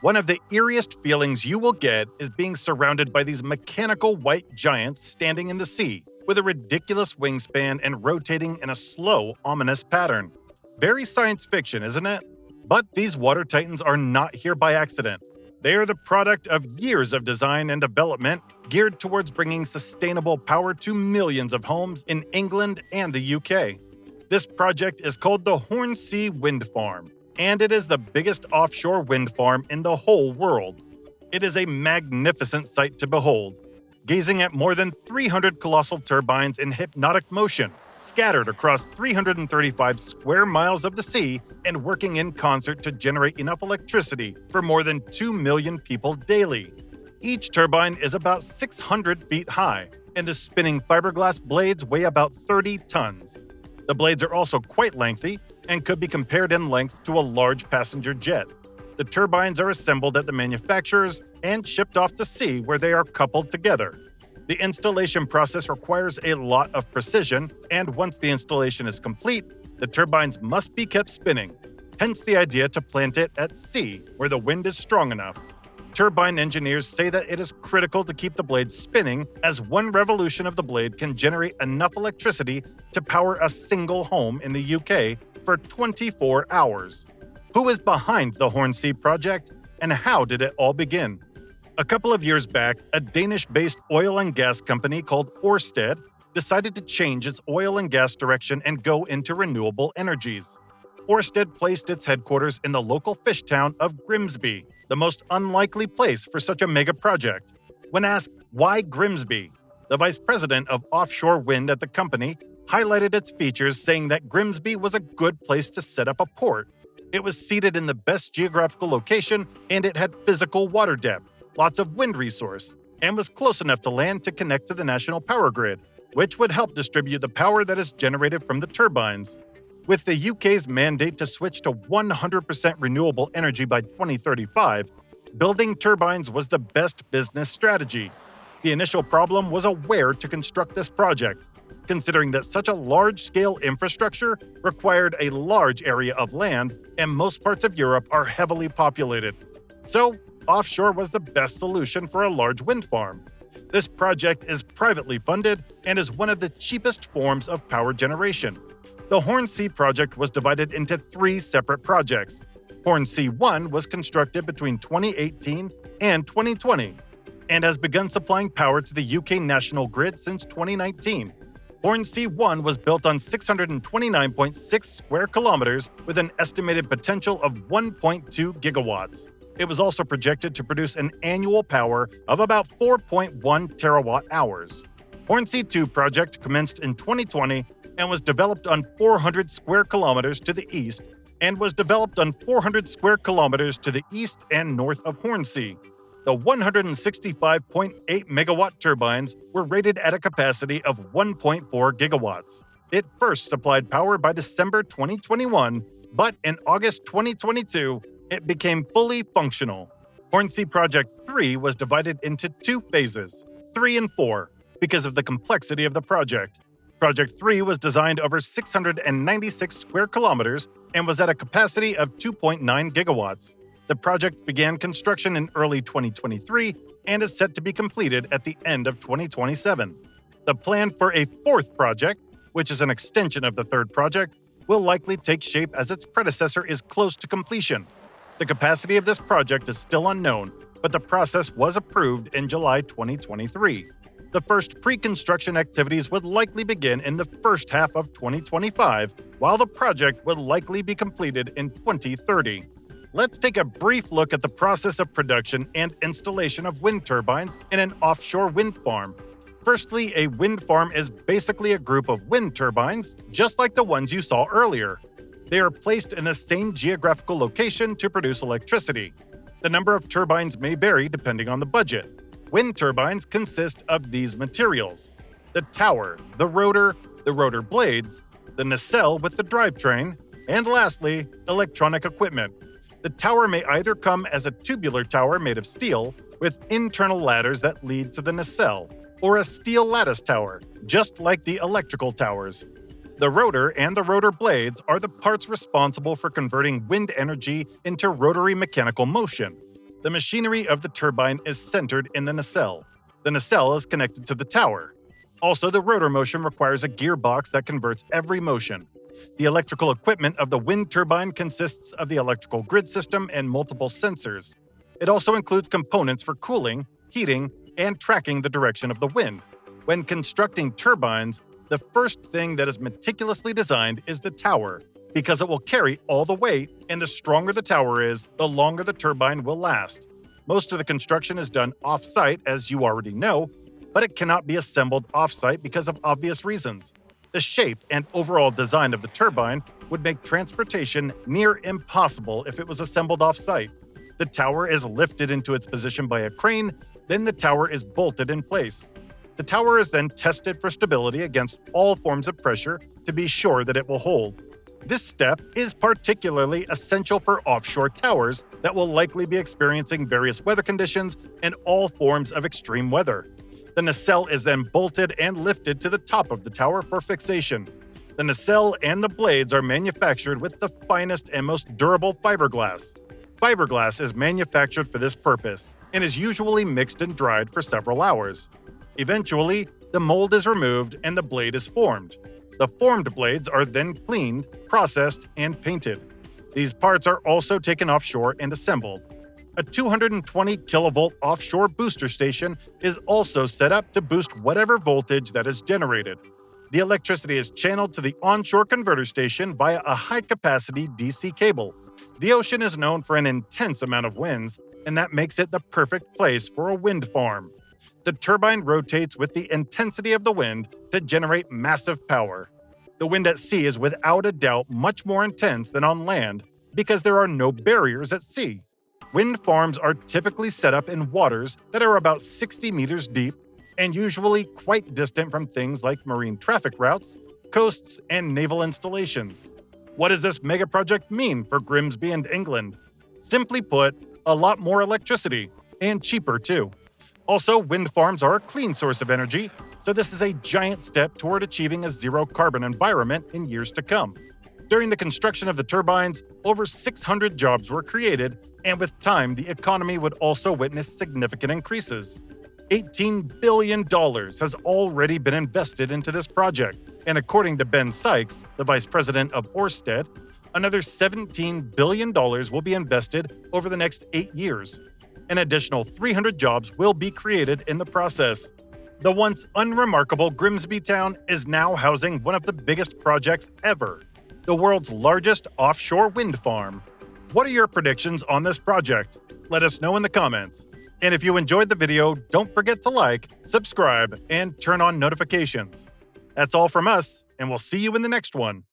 One of the eeriest feelings you will get is being surrounded by these mechanical white giants standing in the sea, with a ridiculous wingspan and rotating in a slow, ominous pattern. Very science fiction, isn't it? But these water titans are not here by accident. They are the product of years of design and development geared towards bringing sustainable power to millions of homes in England and the UK. This project is called the Hornsea Wind Farm, and it is the biggest offshore wind farm in the whole world. It is a magnificent sight to behold, gazing at more than 300 colossal turbines in hypnotic motion, scattered across 335 square miles of the sea and working in concert to generate enough electricity for more than 2 million people daily. Each turbine is about 600 feet high, and the spinning fiberglass blades weigh about 30 tons. The blades are also quite lengthy and could be compared in length to a large passenger jet. The turbines are assembled at the manufacturers and shipped off to sea where they are coupled together. The installation process requires a lot of precision, and once the installation is complete, the turbines must be kept spinning. Hence the idea to plant it at sea, where the wind is strong enough. Turbine engineers say that it is critical to keep the blades spinning, as one revolution of the blade can generate enough electricity to power a single home in the UK for 24 hours. Who is behind the Hornsea project, and how did it all begin? A couple of years back, a Danish-based oil and gas company called Ørsted decided to change its oil and gas direction and go into renewable energies. Ørsted placed its headquarters in the local fish town of Grimsby, the most unlikely place for such a mega project. When asked why Grimsby, the vice president of offshore wind at the company highlighted its features, saying that Grimsby was a good place to set up a port. It was seated in the best geographical location, and it had physical water depth, lots of wind resource, and was close enough to land to connect to the national power grid, which would help distribute the power that is generated from the turbines. With the UK's mandate to switch to 100% renewable energy by 2035, building turbines was the best business strategy. The initial problem was where to construct this project, considering that such a large-scale infrastructure required a large area of land, and most parts of Europe are heavily populated. So, offshore was the best solution for a large wind farm. This project is privately funded and is one of the cheapest forms of power generation. The Hornsea project was divided into 3 separate projects. Hornsea 1 was constructed between 2018 and 2020 and has begun supplying power to the UK national grid since 2019. Hornsea 1 was built on 629.6 square kilometers with an estimated potential of 1.2 gigawatts. It was also projected to produce an annual power of about 4.1 terawatt hours. Hornsea 2 project commenced in 2020 and was developed on 400 square kilometers to the east and was developed on 400 square kilometers to the east and north of Hornsea. The 165.8 megawatt turbines were rated at a capacity of 1.4 gigawatts. It first supplied power by December 2021, but in August 2022, it became fully functional. Hornsea Project 3 was divided into 2 phases, 3 and 4, because of the complexity of the project. Project 3 was designed over 696 square kilometers and was at a capacity of 2.9 gigawatts. The project began construction in early 2023 and is set to be completed at the end of 2027. The plan for a 4th project, which is an extension of the 3rd project, will likely take shape as its predecessor is close to completion. The capacity of this project is still unknown, but the process was approved in July 2023. The first pre-construction activities would likely begin in the first half of 2025, while the project would likely be completed in 2030. Let's take a brief look at the process of production and installation of wind turbines in an offshore wind farm. Firstly, a wind farm is basically a group of wind turbines, just like the ones you saw earlier. They are placed in the same geographical location to produce electricity. The number of turbines may vary depending on the budget. Wind turbines consist of these materials: the tower, the rotor blades, the nacelle with the drivetrain, and lastly, electronic equipment. The tower may either come as a tubular tower made of steel, with internal ladders that lead to the nacelle, or a steel lattice tower, just like the electrical towers. The rotor and the rotor blades are the parts responsible for converting wind energy into rotary mechanical motion. The machinery of the turbine is centered in the nacelle. The nacelle is connected to the tower. Also, the rotor motion requires a gearbox that converts every motion. The electrical equipment of the wind turbine consists of the electrical grid system and multiple sensors. It also includes components for cooling, heating, and tracking the direction of the wind. When constructing turbines, the first thing that is meticulously designed is the tower, because it will carry all the weight, and the stronger the tower is, the longer the turbine will last. Most of the construction is done off-site, as you already know, but it cannot be assembled off-site because of obvious reasons. The shape and overall design of the turbine would make transportation near impossible if it was assembled off-site. The tower is lifted into its position by a crane, then the tower is bolted in place. The tower is then tested for stability against all forms of pressure to be sure that it will hold. This step is particularly essential for offshore towers that will likely be experiencing various weather conditions and all forms of extreme weather. The nacelle is then bolted and lifted to the top of the tower for fixation. The nacelle and the blades are manufactured with the finest and most durable fiberglass. Fiberglass is manufactured for this purpose and is usually mixed and dried for several hours. Eventually, the mold is removed and the blade is formed. The formed blades are then cleaned, processed, and painted. These parts are also taken offshore and assembled. A 220 kilovolt offshore booster station is also set up to boost whatever voltage that is generated. The electricity is channeled to the onshore converter station via a high-capacity DC cable. The ocean is known for an intense amount of winds, and that makes it the perfect place for a wind farm. The turbine rotates with the intensity of the wind to generate massive power. The wind at sea is without a doubt much more intense than on land because there are no barriers at sea. Wind farms are typically set up in waters that are about 60 meters deep and usually quite distant from things like marine traffic routes, coasts, and naval installations. What does this megaproject mean for Grimsby and England? Simply put, a lot more electricity, and cheaper too. Also, wind farms are a clean source of energy, so this is a giant step toward achieving a zero-carbon environment in years to come. During the construction of the turbines, over 600 jobs were created, and with time, the economy would also witness significant increases. $18 billion has already been invested into this project, and according to Ben Sykes, the vice president of Ørsted, another $17 billion will be invested over the next 8 years. An additional 300 jobs will be created in the process. The once unremarkable Grimsby town is now housing one of the biggest projects ever, the world's largest offshore wind farm. What are your predictions on this project? Let us know in the comments. And if you enjoyed the video, don't forget to like, subscribe, and turn on notifications. That's all from us, and we'll see you in the next one.